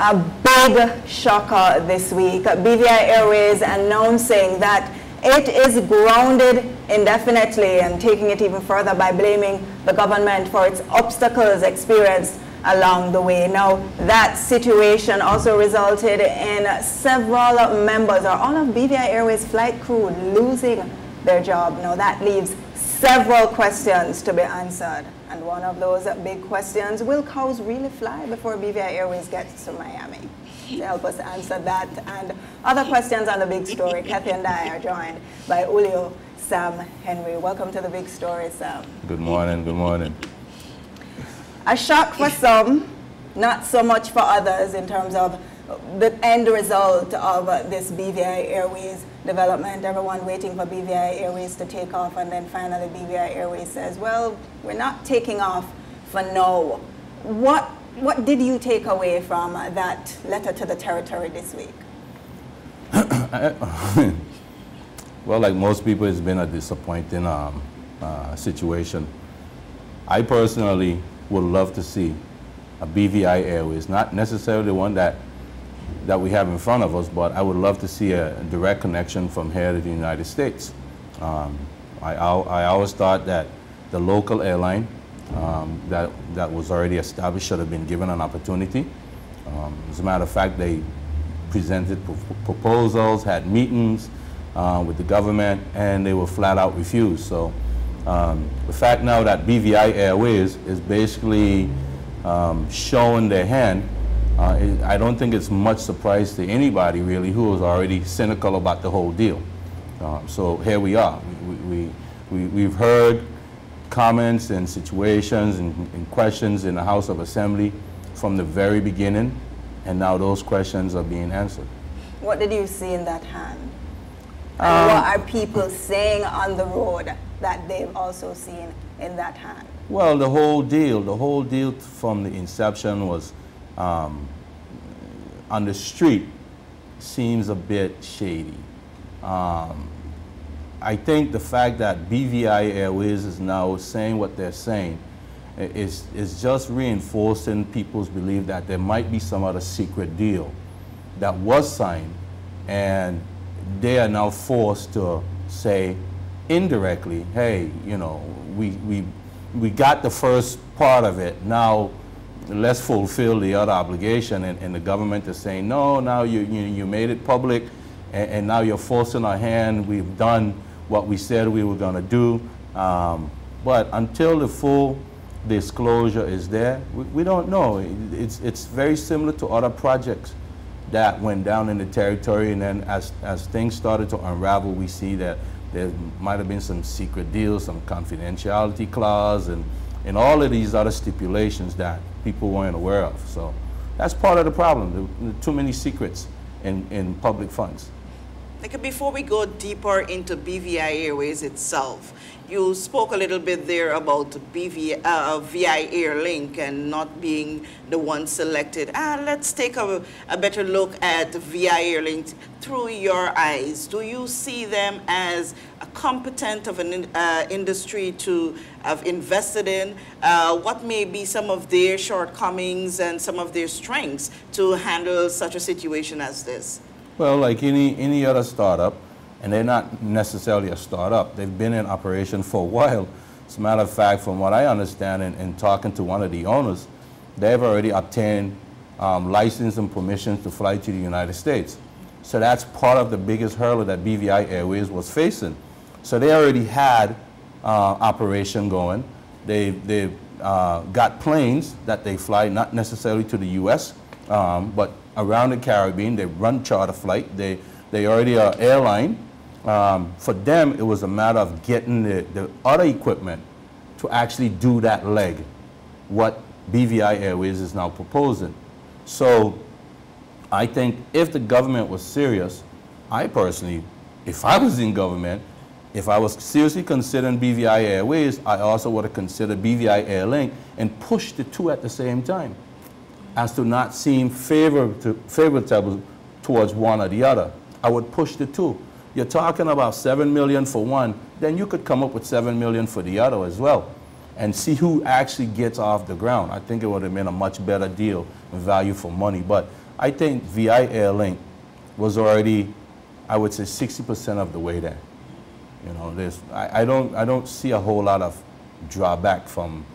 A big shocker this week. BVI Airways announcing that it is grounded indefinitely and taking it even further by blaming the government for its obstacles experienced along the way. Now, that situation also resulted in several members or all of BVI Airways flight crew losing their job. Now, that leaves several questions to be answered. And one of those big questions, will cows really fly before BVI Airways gets to Miami? To help us answer that and other questions on the big story, Kathy and I are joined by Ulio Sam Henry. Welcome to the big story, Sam. Good morning, good morning. A shock for some, not so much for others in terms of the end result of this BVI Airways development. Everyone waiting for BVI Airways to take off, and then finally BVI Airways says, well, we're not taking off for now. What did you take away from that letter to the territory this week? Well, like most people, it's been a disappointing situation. I personally would love to see a BVI Airways, not necessarily the one that we have in front of us, but I would love to see a direct connection from here to the United States. I always thought that the local airline that was already established should have been given an opportunity. As a matter of fact, they presented proposals, had meetings with the government, and they were flat out refused. So the fact now that BVI Airways is basically showing their hand, I don't think it's much surprise to anybody really who was already cynical about the whole deal. So here we are. We've heard comments and situations and questions in the House of Assembly from the very beginning, and now those questions are being answered. What did you see in that hand? And what are people saying on the road that they've also seen in that hand? Well, the whole deal from the inception was on the street seems a bit shady. I think the fact that BVI Airways is now saying what they're saying is just reinforcing people's belief that there might be some other secret deal that was signed, and they are now forced to say indirectly, hey, you know, we got the first part of it, now let's fulfill the other obligation, and the government is saying, no, now you made it public, and now you're forcing our hand, we've done what we said we were going to do. But until the full disclosure is there, we don't know. It's very similar to other projects that went down in the territory, and then as things started to unravel, we see that there might have been some secret deals, some confidentiality clause, and all of these other stipulations that people weren't aware of. So that's part of the problem, too many secrets in public funds. Before we go deeper into BVI Airways itself, you spoke a little bit there about VI Airlink and not being the one selected. Let's take a better look at VI Airlink through your eyes. Do you see them as a competent of an industry to have invested in? What may be some of their shortcomings and some of their strengths to handle such a situation as this? Well, like any other startup, and they're not necessarily a startup, they've been in operation for a while. As a matter of fact, from what I understand and talking to one of the owners, they've already obtained license and permissions to fly to the United States. So that's part of the biggest hurdle that BVI Airways was facing. So they already had operation going. They've got planes that they fly, not necessarily to the US, but around the Caribbean. They run charter flight. They already are airline. For them, it was a matter of getting the other equipment to actually do that leg, what BVI Airways is now proposing. So I think if the government was serious, I personally, if I was in government, if I was seriously considering BVI Airways, I also would have considered BVI Airlink and push the two at the same time, as to not seem favorable towards one or the other. I would push the two. You're talking about $7 million for one, then you could come up with $7 million for the other as well, and see who actually gets off the ground. I think it would have been a much better deal and value for money. But I think VI Airlink was already, I would say, 60% of the way there. You know, I don't see a whole lot of drawback from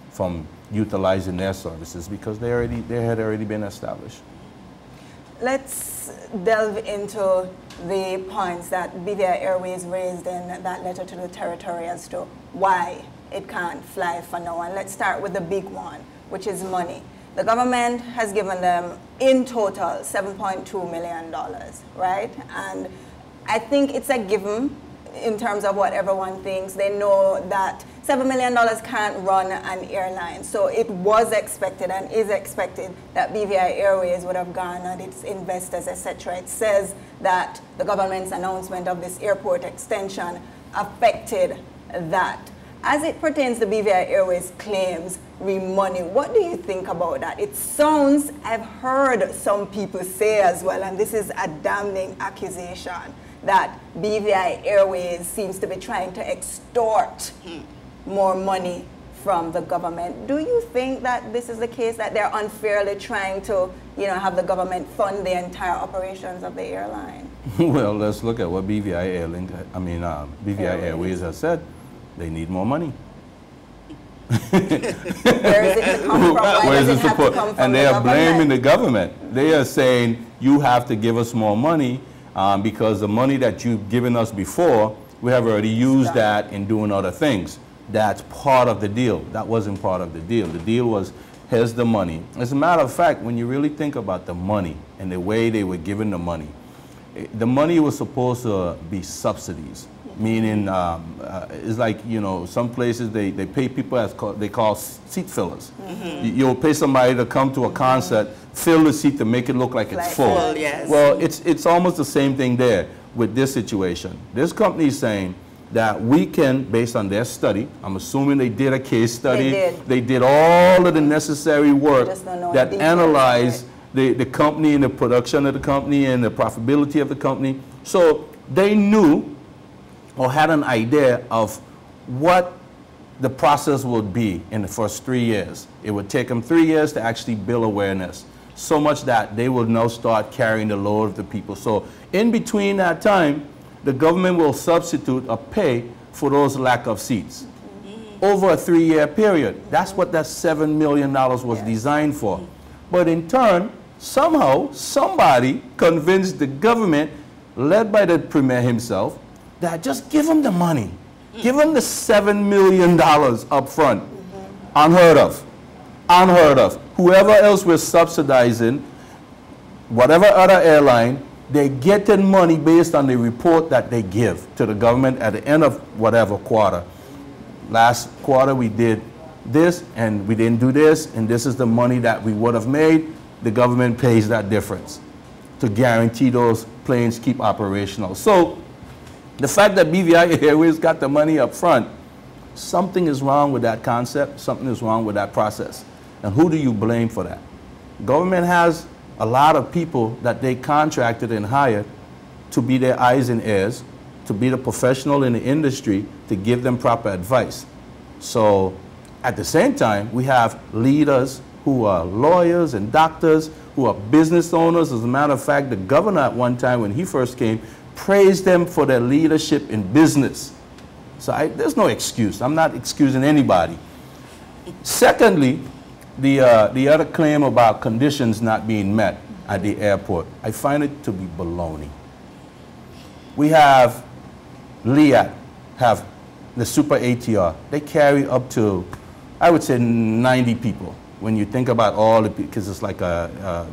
utilizing their services because they had already been established. Let's delve into the points that BVI Airways raised in that letter to the territory as to why it can't fly for now. And let's start with the big one, which is money. The government has given them, in total, $7.2 million, right? And I think it's a given in terms of what everyone thinks. They know that $7 million can't run an airline. So it was expected and is expected that BVI Airways would have garnered its investors, etc. It says that the government's announcement of this airport extension affected that. As it pertains to BVI Airways claims re-money, what do you think about that? It sounds, I've heard some people say as well, and this is a damning accusation, that BVI Airways seems to be trying to extort more money from the government. Do you think that this is the case, that they're unfairly trying to, you know, have the government fund the entire operations of the airline? Well, let's look at what BVI Airways has said. They need more money. Where is it to come from? Why does it have to come from and they are blaming the government. They are saying, you have to give us more money because the money that you've given us before, we have already used that in doing other things. That's part of the deal. That wasn't part of the deal. The deal was, here's the money. As a matter of fact, when you really think about the money and the way they were given the money was supposed to be subsidies. Meaning, it's like, you know, some places they pay people as they call seat fillers. You'll pay somebody to come to a concert, fill the seat to make it look like it's full. Yes. Well, it's almost the same thing there with this situation. This company is saying that we can, based on their study, I'm assuming they did a case study. They did all of the necessary work that analyzed the company and the production of the company and the profitability of the company. So they knew or had an idea of what the process would be in the first 3 years. It would take them 3 years to actually build awareness, so much that they will now start carrying the load of the people. So in between that time, the government will substitute or pay for those lack of seats over a 3-year period. That's what that $7 million was designed for. But in turn, somehow, somebody convinced the government, led by the premier himself, that just give them the money. Give them the $7 million up front. Unheard of. Unheard of. Whoever else we're subsidizing, whatever other airline, they're getting money based on the report that they give to the government at the end of whatever quarter. Last quarter we did this and we didn't do this, and this is the money that we would have made. The government pays that difference to guarantee those planes keep operational. So the fact that BVI Airways got the money up front, something is wrong with that concept, something is wrong with that process. And who do you blame for that? Government has a lot of people that they contracted and hired to be their eyes and ears, to be the professional in the industry, to give them proper advice. So at the same time, we have leaders who are lawyers and doctors, who are business owners. As a matter of fact, the governor at one time when he first came, praised them for their leadership in business. So there's no excuse. I'm not excusing anybody. Secondly, the other claim about conditions not being met at the airport, I find it to be baloney. We have LIAT, have the Super ATR. They carry up to, I would say, 90 people. When you think about all the, because it's like a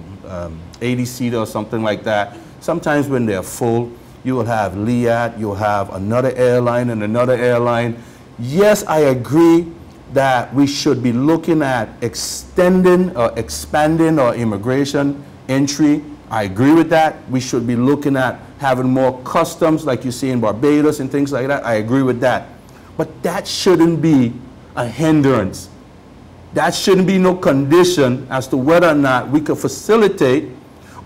80-seater or something like that. Sometimes when they're full, you will have LIAT, you'll have another airline and another airline. Yes, I agree that we should be looking at extending or expanding our immigration entry. I agree with that. We should be looking at having more customs like you see in Barbados and things like that. I agree with that. But that shouldn't be a hindrance. That shouldn't be no condition as to whether or not we could facilitate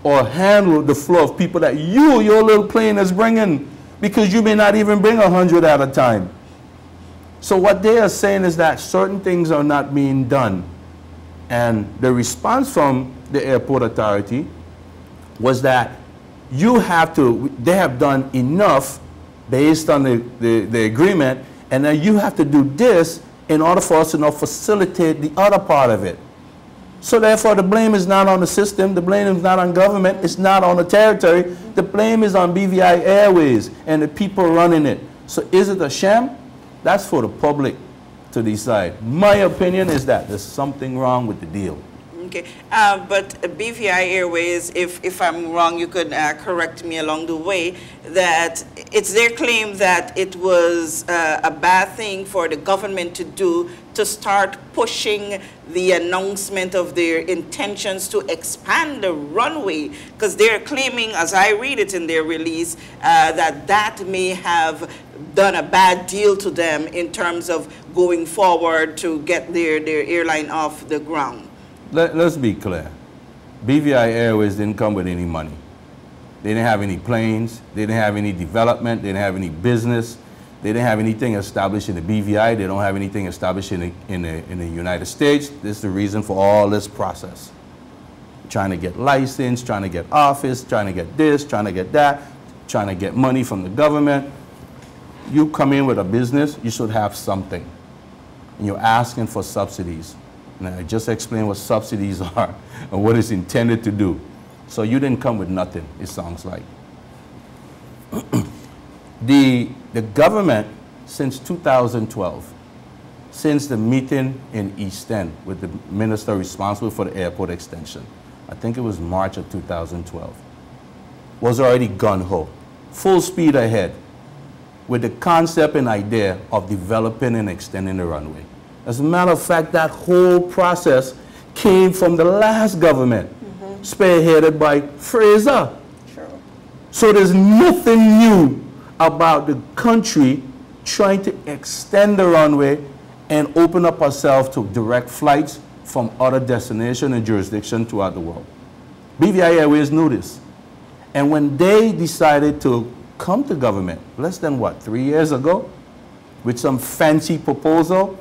or handle the flow of people that your little plane is bringing, because you may not even bring 100 at a time. So what they are saying is that certain things are not being done. And the response from the airport authority was that they have done enough based on the agreement, and then you have to do this in order for us to now facilitate the other part of it. So therefore, the blame is not on the system, the blame is not on government, it's not on the territory, the blame is on BVI Airways and the people running it. So is it a sham? That's for the public to decide. My opinion is that there's something wrong with the deal. Okay, but BVI Airways, if I'm wrong, you could correct me along the way, that it's their claim that it was a bad thing for the government to do to start pushing the announcement of their intentions to expand the runway, because they're claiming, as I read it in their release, that may have done a bad deal to them in terms of going forward to get their airline off the ground. Let's be clear. BVI Airways didn't come with any money. They didn't have any planes. They didn't have any development. They didn't have any business. They didn't have anything established in the BVI. They don't have anything established in the United States. This is the reason for all this process. Trying to get license, trying to get office, trying to get this, trying to get that, trying to get money from the government. You come in with a business, you should have something. And you're asking for subsidies. And I just explained what subsidies are and what it's intended to do. So you didn't come with nothing, it sounds like. The government, since 2012, since the meeting in East End with the minister responsible for the airport extension, I think it was March of 2012, was already gung-ho, full speed ahead, with the concept and idea of developing and extending the runway. As a matter of fact, that whole process came from the last government, spearheaded by Fraser. True. So there's nothing new about the country trying to extend the runway and open up ourselves to direct flights from other destinations and jurisdictions throughout the world. BVI Airways knew this. And when they decided to come to government, less than what, 3 years ago, with some fancy proposal,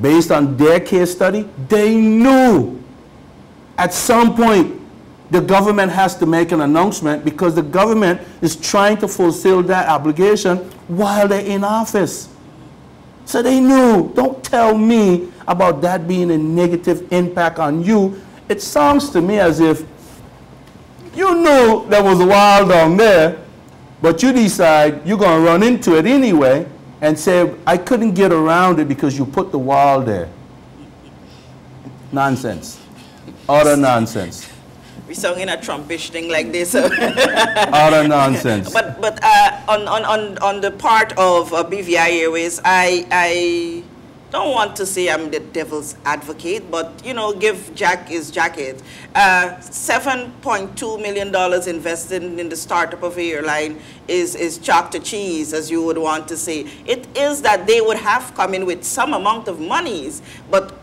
based on their case study, they knew at some point the government has to make an announcement because the government is trying to fulfill that obligation while they're in office. So they knew. Don't tell me about that being a negative impact on you. It sounds to me as if you knew there was a wall down there, but you decide you're going to run into it anyway and say, I couldn't get around it because you put the wall there. Nonsense. Utter nonsense. We sung in a Trumpish thing like this. Utter nonsense. But on the part of BVI Airways, I don't want to say I'm the devil's advocate, but, you know, give Jack his jacket. $7.2 million invested in the startup of an airline is chalk to cheese, as you would want to say. It is that they would have come in with some amount of monies, but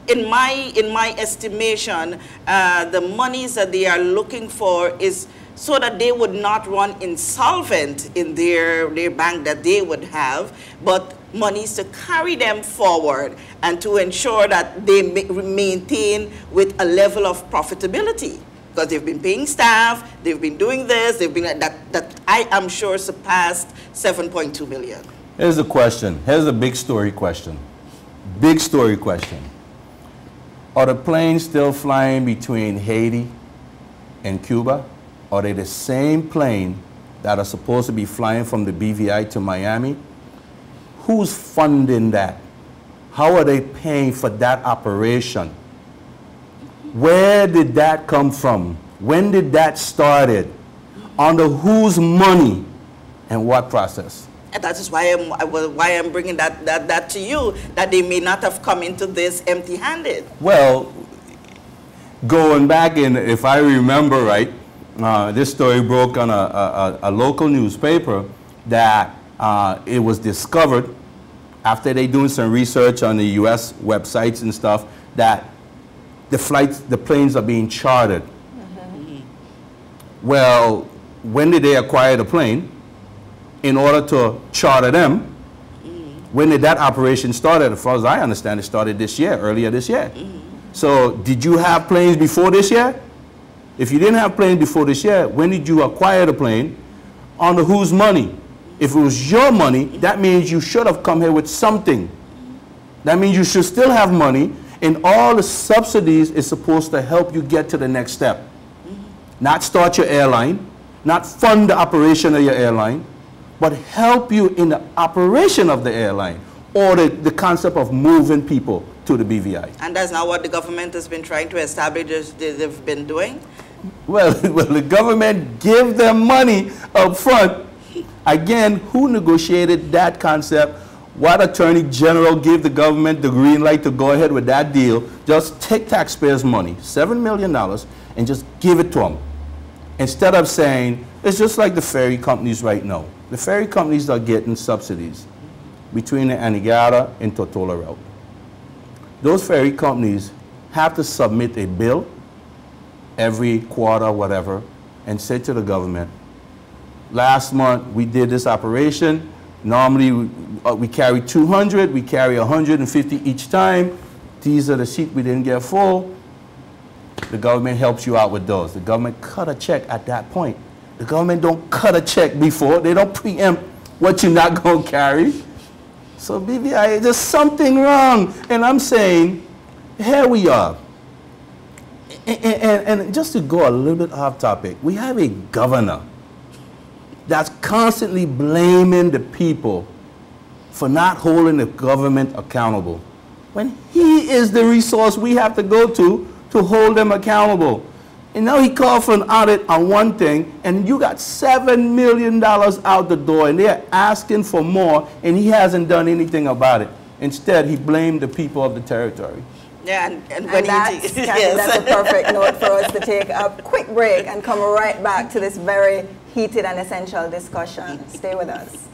in my estimation, the monies that they are looking for is so that they would not run insolvent in their bank that they would have, but monies to carry them forward and to ensure that they maintain with a level of profitability. Because they've been paying staff, they've been doing this, they've been that I am sure surpassed 7.2 million. Here's the question. Here's a big story question. Big story question. Are the planes still flying between Haiti and Cuba? Are they the same plane that are supposed to be flying from the BVI to Miami? Who's funding that? How are they paying for that operation? Where did that come from? When did that started? Under whose money and what process? And that is why I'm bringing that to you, that they may not have come into this empty-handed. Well, going back in, if I remember right, this story broke on a local newspaper that it was discovered after they doing some research on the U.S. websites and stuff that the planes are being chartered. Well, when did they acquire the plane? In order to charter them, when did that operation start? As far as I understand, it started this year, earlier this year. So did you have planes before this year? If you didn't have planes before this year, when did you acquire the plane? Under whose money? If it was your money, that means you should have come here with something. That means you should still have money, and all the subsidies is supposed to help you get to the next step. Not start your airline, not fund the operation of your airline, but help you in the operation of the airline, or the concept of moving people to the BVI. And that's not what the government has been trying to establish they've been doing? Well, the government give them money up front. Again, who negotiated that concept? What attorney general gave the government the green light to go ahead with that deal? Just take taxpayers' money, $7 million, and just give it to them. Instead of saying, it's just like the ferry companies right now. The ferry companies are getting subsidies between the Anegada and Tortola route. Those ferry companies have to submit a bill every quarter, whatever, and say to the government, last month we did this operation. Normally we carry 200, we carry 150 each time. These are the seats we didn't get full. The government helps you out with those. The government cut a check at that point. The government don't cut a check before. They don't preempt what you're not going to carry. So BVI, there's something wrong. And I'm saying, here we are. And just to go a little bit off topic, we have a governor that's constantly blaming the people for not holding the government accountable, when he is the resource we have to go to hold them accountable. And now he called for an audit on one thing, and you got $7 million out the door, and they're asking for more, and he hasn't done anything about it. Instead, he blamed the people of the territory. Yeah, and when that's, yes. that's a perfect note for us to take a quick break and come right back to this very heated and essential discussion. Stay with us.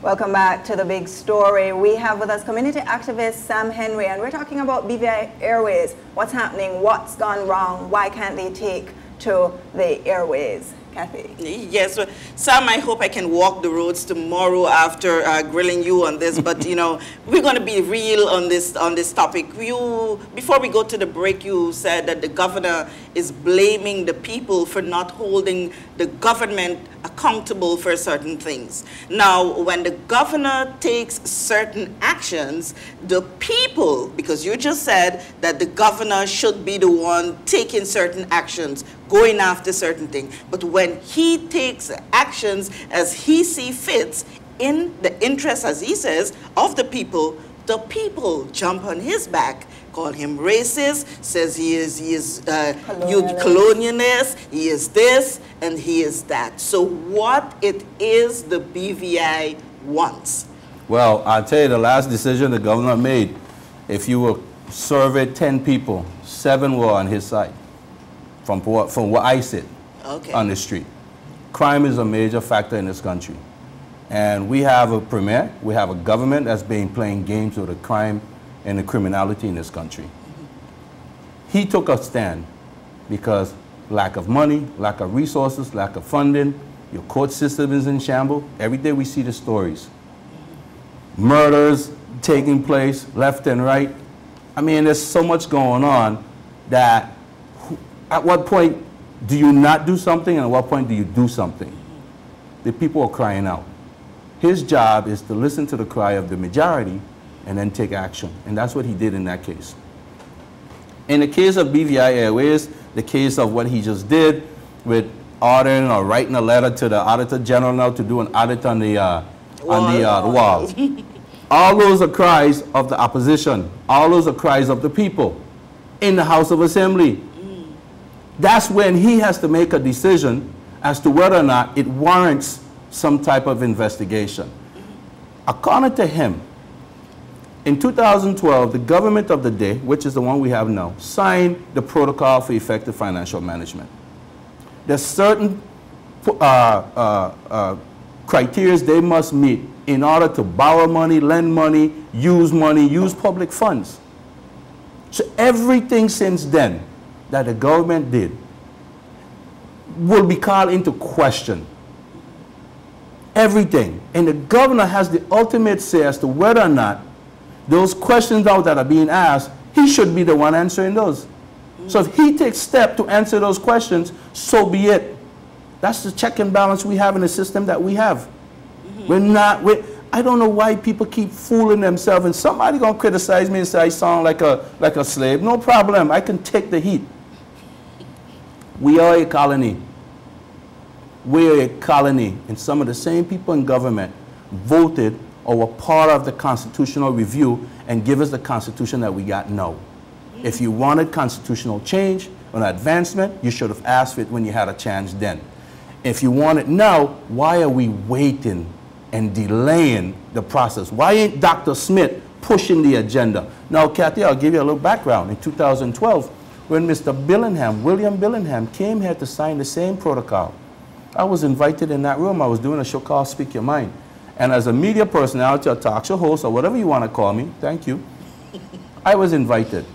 Welcome back to The Big Story. We have with us community activist Sam Henry, and we're talking about BVI Airways. What's happening? What's gone wrong? Why can't they take to the airways? Kathy. Yes, well, Sam, I hope I can walk the roads tomorrow after grilling you on this, but you know, we're going to be real on this topic. Before we go to the break, you said that the governor is blaming the people for not holding the government accountable for certain things. Now, when the governor takes certain actions, the people, because you just said that the governor should be the one taking certain actions, going after certain things, but when he takes actions as he sees fits in the interest, as he says, of the people jump on his back, call him racist, says he is colonialist, he is this, and he is that. So what it is the BVI wants? Well, I'll tell you the last decision the governor made. If you were surveyed 10 people, 7 were on his side, from where I sit on the street. Crime is a major factor in this country. And we have a premier, we have a government that's been playing games with the crime and the criminality in this country. He took a stand because lack of money, lack of resources, lack of funding, your court system is in shambles. Every day we see the stories. Murders taking place left and right. I mean, there's so much going on that at what point do you not do something, and at what point do you do something? The people are crying out. His job is to listen to the cry of the majority and then take action. And that's what he did in that case. In the case of BVI Airways, the case of what he just did with ordering or writing a letter to the Auditor General now to do an audit on the wall. All those are cries of the opposition. All those are cries of the people in the House of Assembly. That's when he has to make a decision as to whether or not it warrants some type of investigation. According to him, in 2012, the government of the day, which is the one we have now, signed the Protocol for Effective Financial Management. There's certain criteria they must meet in order to borrow money, lend money, use public funds. So everything since then that the government did will be called into question. everything. And the governor has the ultimate say as to whether or not those questions out that are being asked, he should be the one answering those. So if he takes steps to answer those questions, so be it. That's the check and balance we have in the system that we have. I don't know why people keep fooling themselves, and somebody gonna criticize me and say I sound like a slave. No problem, I can take the heat. We are a colony. We are a colony, and some of the same people in government voted or were part of the constitutional review and give us the constitution that we got now. If you wanted constitutional change or advancement, you should have asked for it when you had a chance then. If you want it now, why are we waiting and delaying the process? Why ain't Dr. Smith pushing the agenda? Now, Kathy, I'll give you a little background. In 2012, when Mr. Billingham, William Billingham, came here to sign the same protocol, I was invited in that room. I was doing a show called Speak Your Mind. And as a media personality, or talk show host, or whatever you want to call me, thank you, I was invited.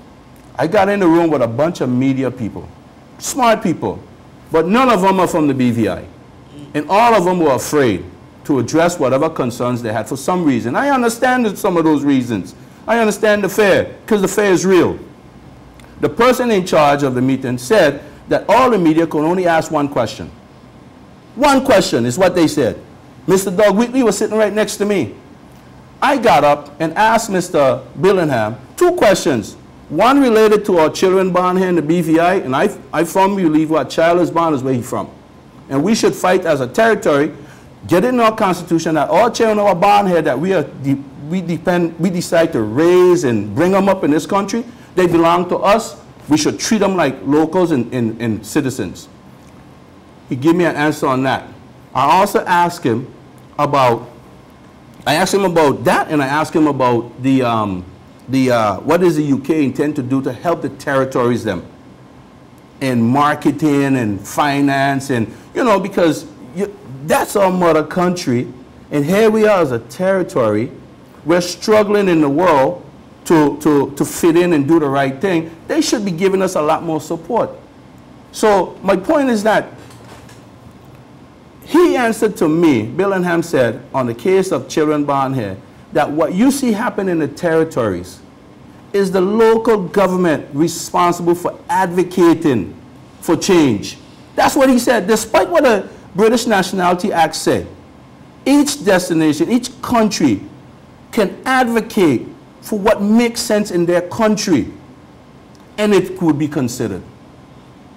I got in the room with a bunch of media people, smart people, but none of them are from the BVI. And all of them were afraid to address whatever concerns they had for some reason. I understand some of those reasons. I understand the fear, because the fear is real. The person in charge of the meeting said that all the media could only ask one question. One question is what they said. Mr. Doug Wheatley was sitting right next to me. I got up and asked Mr. Billingham 2 questions. One related to our children born here in the BVI, and I firmly believe what child is born is where he's from. And we should fight as a territory, get in our constitution that all children who are born here that we decide to raise and bring them up in this country, they belong to us. We should treat them like locals and citizens. He gave me an answer on that. I also asked him about that, and I asked him about what does the UK intend to do to help the territories them in marketing and finance, and because that's our mother country, and here we are as a territory. We're struggling in the world to fit in and do the right thing. They should be giving us a lot more support. So my point is that he answered to me, Billingham said, on the case of children born here, that what you see happen in the territories is the local government responsible for advocating for change. That's what he said, despite what the British Nationality Act said. Each destination, each country can advocate for what makes sense in their country, and it could be considered.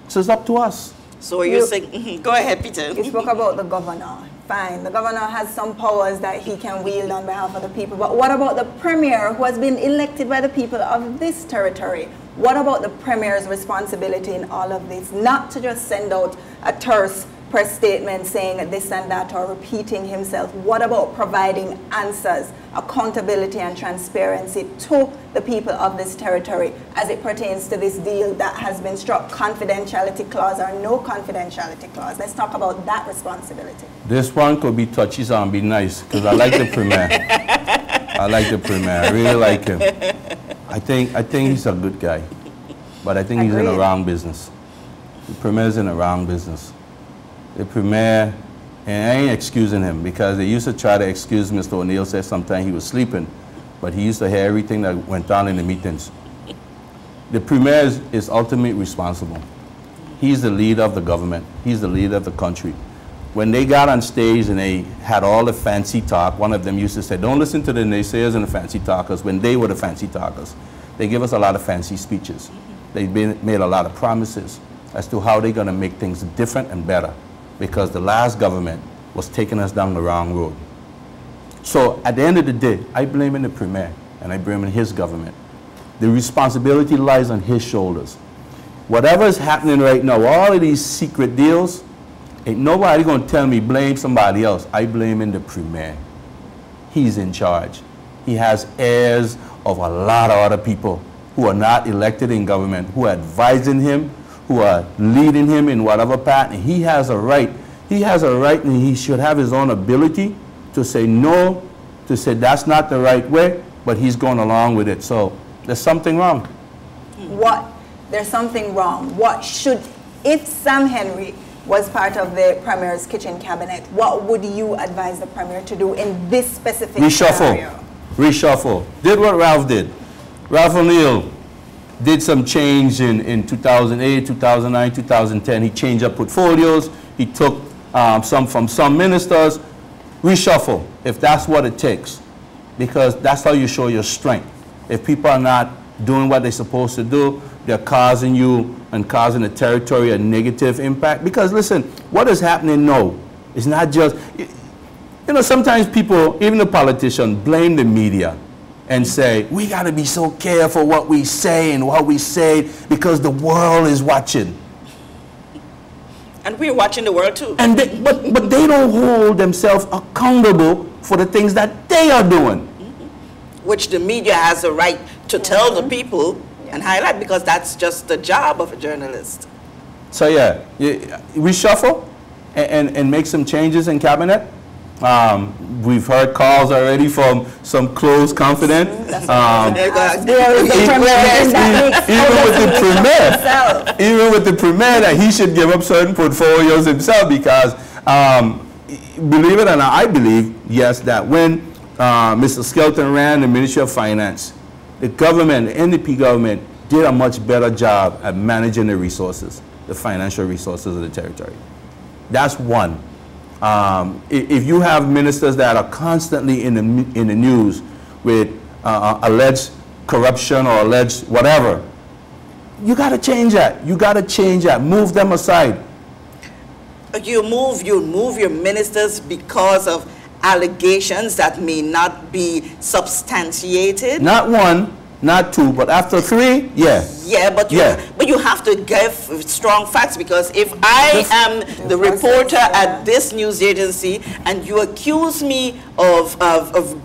So it's up to us. So you're saying, go ahead, Peter. You spoke about the governor. Fine, the governor has some powers that he can wield on behalf of the people, but what about the premier who has been elected by the people of this territory? What about the premier's responsibility in all of this? Not to just send out a terse press statement saying this and that or repeating himself. What about providing answers, accountability and transparency to the people of this territory as it pertains to this deal that has been struck, confidentiality clause or no confidentiality clause? Let's talk about that responsibility. This one could be touchy, so I'll be nice, because I like the premier. I like the premier. I really like him. I think he's a good guy, but I think he's in the wrong business. The premier's in the wrong business. The premier, and I ain't excusing him, because they used to try to excuse Mr. O'Neill, said sometimes he was sleeping, but he used to hear everything that went on in the meetings. The premier is ultimately responsible. He's the leader of the government. He's the leader of the country. When they got on stage and they had all the fancy talk, one of them used to say, don't listen to the naysayers and the fancy talkers when they were the fancy talkers. They give us a lot of fancy speeches. They made a lot of promises as to how they're going to make things different and better, because the last government was taking us down the wrong road. So at the end of the day, I blame the premier and I blame his government. The responsibility lies on his shoulders. Whatever is happening right now, all of these secret deals, ain't nobody going to tell me blame somebody else. I blame the premier. He's in charge. He has heirs of a lot of other people who are not elected in government, who are advising him, who are leading him in whatever path, and he has a right. He has a right, and he should have his own ability to say no, to say that's not the right way, but he's going along with it. So there's something wrong. There's something wrong. What should, if Sam Henry was part of the Premier's kitchen cabinet. What would you advise the Premier to do in this specific scenario? Reshuffle. Did what Ralph did. Ralph O'Neill did some change in 2008, 2009, 2010. He changed up portfolios. He took some from some ministers. Reshuffle, if that's what it takes, because that's how you show your strength. If people are not doing what they're supposed to do, they're causing you and causing the territory a negative impact. Because listen, what is happening now is not just, you know, sometimes people, even the politicians, blame the media and say, we got to be so careful what we say and what we say because the world is watching. And we're watching the world too. And but they don't hold themselves accountable for the things that they are doing. Which the media has a right to tell the people and highlight, because that's just the job of a journalist. So yeah, reshuffle and make some changes in cabinet. We've heard calls already from some close confident. Even with the premier, that he should give up certain portfolios himself, because believe it or not, I believe, yes, that when Mr. Skelton ran the Ministry of Finance, the government, the NDP government, did a much better job at managing the resources, the financial resources of the territory. That's one. If you have ministers that are constantly in the news with alleged corruption or alleged whatever, you got to change that. You got to change that. Move them aside. You move your ministers because of allegations that may not be substantiated. Not one, not two, but after three, yeah. Yeah, but you have to give strong facts, because if I am the reporter at this news agency and you accuse me of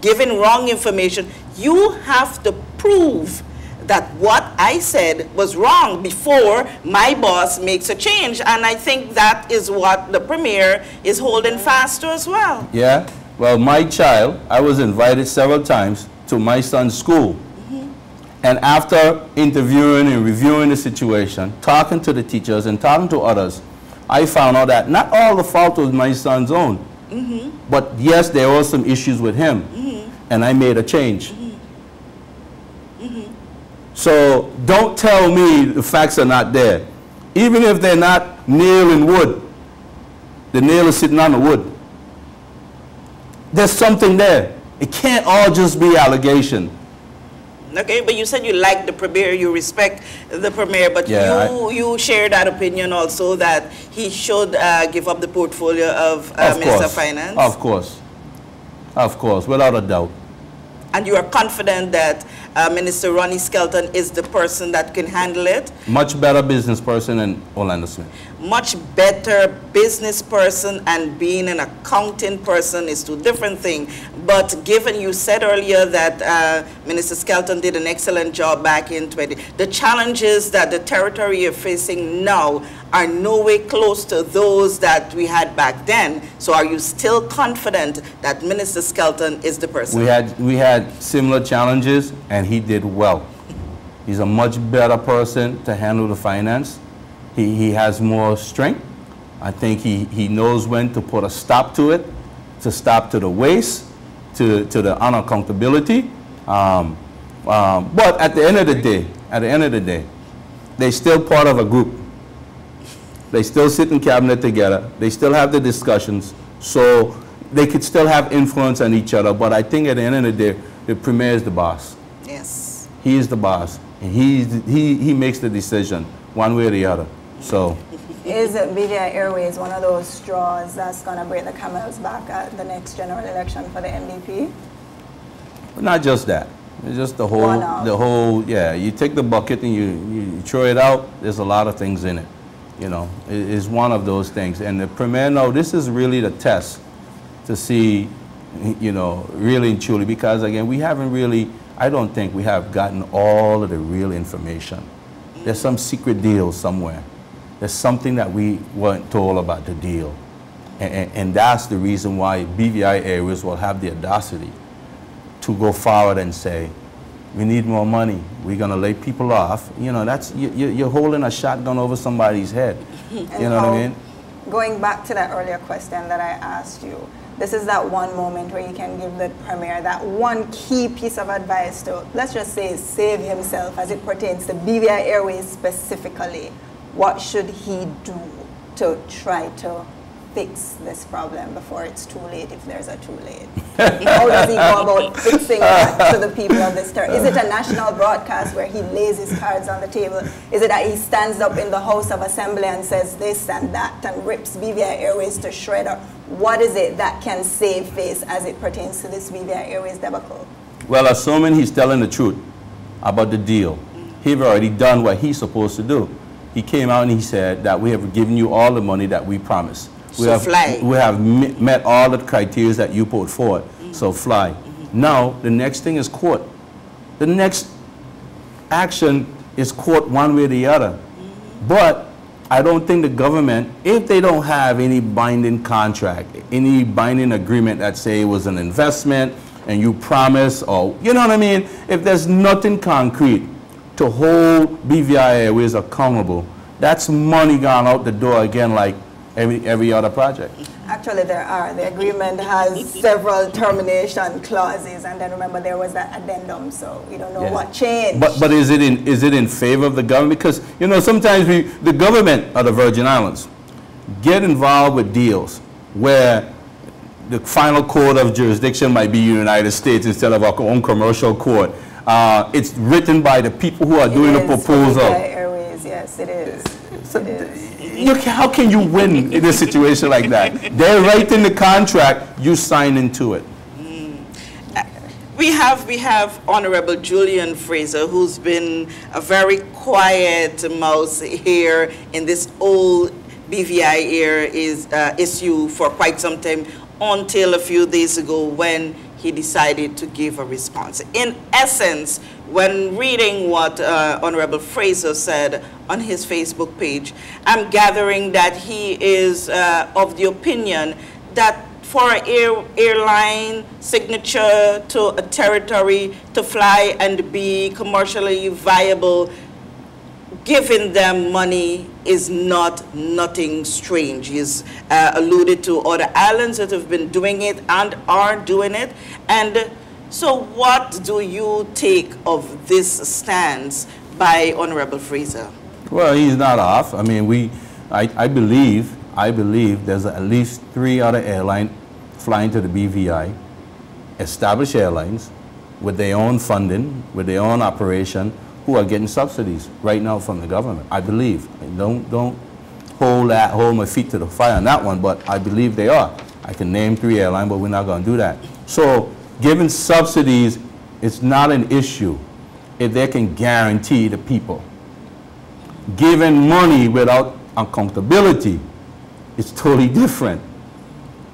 giving wrong information, you have to prove that what I said was wrong before my boss makes a change. And I think that is what the Premier is holding fast to as well. Yeah, well, my child, I was invited several times to my son's school. And after interviewing and reviewing the situation, talking to the teachers and talking to others, I found out that not all the fault was my son's own. But yes, there were some issues with him. And I made a change. So don't tell me the facts are not there. Even if they're not nail in wood, the nail is sitting on the wood. There's something there. It can't all just be allegation. Okay, but you said you like the Premier, you respect the Premier, but you share that opinion also that he should give up the portfolio of Minister of Finance? Of course, without a doubt. And you are confident that Minister Ronnie Skelton is the person that can handle it? Much better business person than Orlando Smith. Much better business person and being an accounting person is two different things. But given you said earlier that Minister Skelton did an excellent job back in the challenges that the territory is facing now are no way close to those that we had back then. So are you still confident that Minister Skelton is the person? We had similar challenges and he did well. He's a much better person to handle the finance. He has more strength. I think he knows when to put a stop to it, to stop to the waste, to the unaccountability. But at the end of the day, they're still part of a group. They still sit in cabinet together. They still have the discussions. So they could still have influence on each other. But I think at the end of the day, the Premier is the boss. Yes. He is the boss. And he makes the decision one way or the other. So. Is BVI Airways one of those straws that's going to break the camel's back at the next general election for the NDP? Not just that. It's just the whole, yeah, you take the bucket and you throw it out, there's a lot of things in it. You know, it's one of those things. And the Premier, no, this is really the test to see, you know, really and truly, because again, we haven't really, I don't think we have gotten all of the real information. There's some secret deal somewhere. There's something that we weren't told about the deal. And that's the reason why BVI Airways will have the audacity to go forward and say, we need more money. We're going to lay people off. You know, that's, you're holding a shotgun over somebody's head. You know what I mean? going back to that earlier question that I asked you, this is that one moment where you can give the Premier that one key piece of advice to, let's just say, save himself as it pertains to BVI Airways specifically. What should he do to try to fix this problem before it's too late, if there's a too late? How does he go about fixing that to the people of this territory? Is it a national broadcast where he lays his cards on the table? Is it that he stands up in the House of Assembly and says this and that and rips BVI Airways to shredder? What is it that can save face as it pertains to this BVI Airways debacle? Well, assuming he's telling the truth about the deal, he's already done what he's supposed to do. He came out and he said that we have given you all the money that we promised. We have met all the criteria that you put forward, so fly. Now, the next thing is court. The next action is court one way or the other. But I don't think the government, if they don't have any binding contract, any binding agreement that say it was an investment and you promise, or, you know what I mean? If there's nothing concrete to hold BVI Airways accountable, that's money gone out the door again like every other project. Actually, there are. The agreement has several termination clauses, and then remember there was that addendum, so we don't know what changed. But is it in favor of the government? Because, you know, sometimes the government of the Virgin Islands get involved with deals where the final court of jurisdiction might be United States instead of our own commercial court. It's written by the people who are doing the proposal. Airways, yes, it is. So how can you win in a situation like that? They're writing the contract, you sign into it. We have Honorable Julian Fraser, who's been a very quiet mouse here in this old BVI issue for quite some time, until a few days ago when he decided to give a response. In essence, when reading what Honorable Fraser said on his Facebook page, I'm gathering that he is of the opinion that for an airline signature to a territory to fly and be commercially viable, giving them money is nothing strange. He's alluded to other islands that have been doing it and are doing it. And so what do you take of this stance by Honorable Fraser? Well, he's not off. I mean, I believe there's at least 3 other airlines flying to the BVI, established airlines with their own funding, with their own operation, who are getting subsidies right now from the government. I believe. Don't hold my feet to the fire on that one, but I believe they are. I can name 3 airlines, but we're not going to do that. So giving subsidies is not an issue if they can guarantee the people. Giving money without accountability is totally different.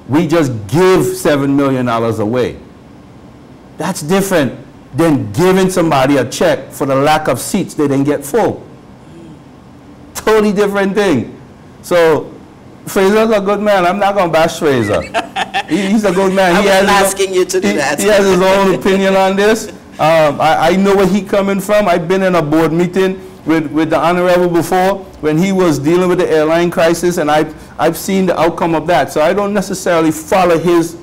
We just give $7 million away. That's different than giving somebody a check for the lack of seats they didn't get full. Totally different thing. So Fraser's a good man. I'm not going to bash Fraser. He's a good man. I wasn't asking you to do that. He has his own opinion on this. I know where he's coming from. I've been in a board meeting with the Honorable before when he was dealing with the airline crisis, and I've seen the outcome of that. So I don't necessarily follow his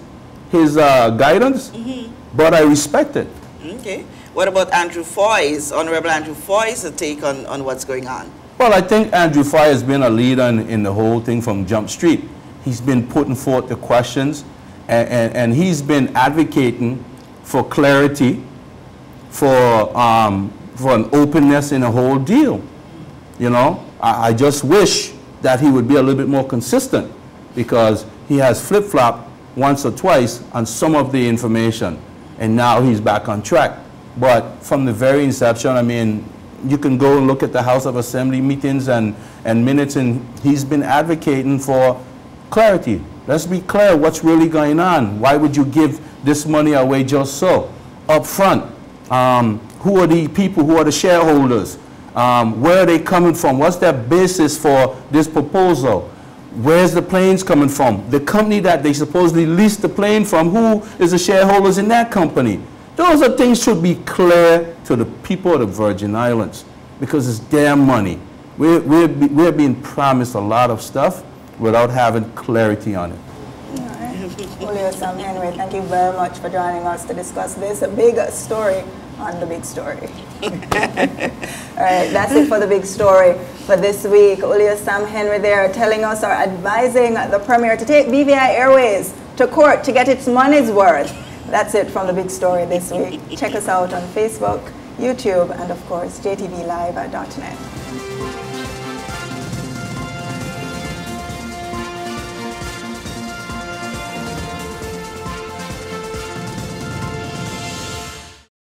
guidance, but I respect it. Okay. What about Andrew Foy's, Honorable Andrew Foy's take on what's going on? Well, I think Andrew Foy has been a leader in the whole thing from Jump Street. He's been putting forth the questions, and he's been advocating for clarity, for an openness in the whole deal. You know, I just wish that he would be a little bit more consistent, because he has flip-flopped once or twice on some of the information, and now he's back on track. But from the very inception, I mean, you can go and look at the House of Assembly meetings and minutes, and he's been advocating for clarity. Let's be clear what's really going on. Why would you give this money away just so? Up front, who are the people, who are the shareholders? Where are they coming from? What's their basis for this proposal? Where's the planes coming from? The company that they supposedly leased the plane from, who is the shareholders in that company? Those are things should be clear to the people of the Virgin Islands, because it's their money. We're being promised a lot of stuff, without having clarity on it. Julio Sam Henry, thank you very much for joining us to discuss this big story on The Big Story. All right, that's it for The Big Story for this week. Julio Sam Henry there telling us or advising the Premier to take BVI Airways to court to get its money's worth. That's it from The Big Story this week. Check us out on Facebook, YouTube, and of course, jtvlive.net.